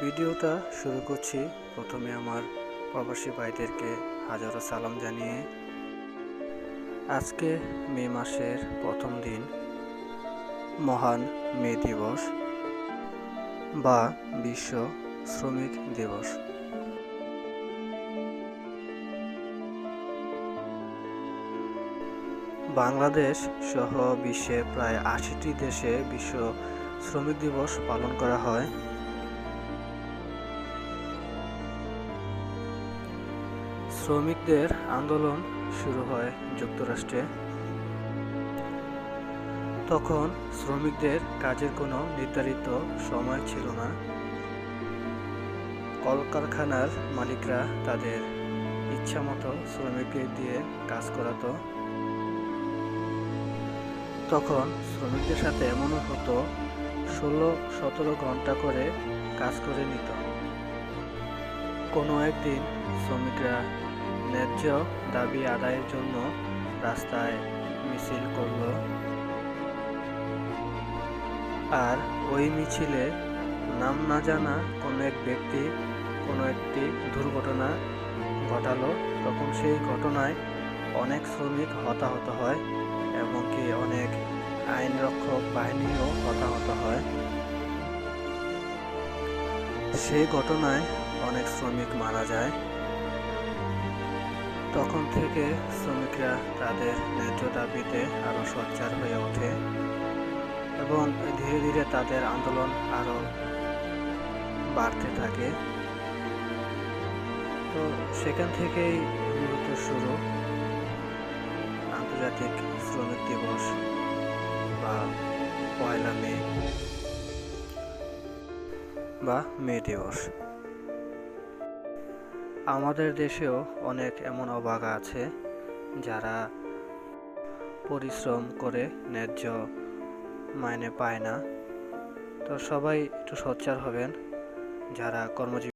ভিডিওটা শুরু করছি প্রথমে আমার প্রবাসী ভাইদেরকে হাজারো সালাম জানিয়ে। আজকে মে মাসের প্রথম দিন, মহান মে দিবস বা বিশ্ব শ্রমিক দিবস। বাংলাদেশ সহ বিশ্বে প্রায় ৮০টি দেশে বিশ্ব শ্রমিক দিবস পালন করা হয়। শ্রমিকদের আন্দোলন শুরু হয় যুক্তরাষ্ট্রে। তখন শ্রমিকদের কাজের কোনো নির্ধারিত সময় ছিল না। কলকারখানার মালিকরা তাদের ইচ্ছামতো শ্রমিকদের দিয়ে কাজ করাতো। তখন শ্রমিকদের সাথে এমনও হতো ১৬-১৭ ঘন্টা করে কাজ করে নিত। কোনো একদিন শ্রমিকরা ন্যায্য দাবি আদায়ের জন্য রাস্তায় মিছিল করল। আর ওই মিছিলে নাম না জানা কোনো এক ব্যক্তি কোনো একটি দুর্ঘটনা ঘটালো। তখন সেই ঘটনায় অনেক শ্রমিক হতাহত হয়, এমনকি অনেক আইনরক্ষক বাহিনীও হতাহত হয়। সেই ঘটনায় অনেক শ্রমিক মারা যায়। তখন থেকে শ্রমিকরা তাদের ন্যায্য দাবিতে আরও সোচ্চার হয়ে ওঠে এবং ধীরে ধীরে তাদের আন্দোলন আরও বাড়তে থাকে। তো সেখান থেকেই মূলত শুরু আন্তর্জাতিক শ্রমিক দিবস বা পয়লা মে বা মে দিবস। আমাদের দেশেও অনেক এমন অভাগা আছে যারা পরিশ্রম করে ন্যায্য মাইনে পায় না। তো সবাই একটু সোচ্চার হবেন যারা কর্মজীবী।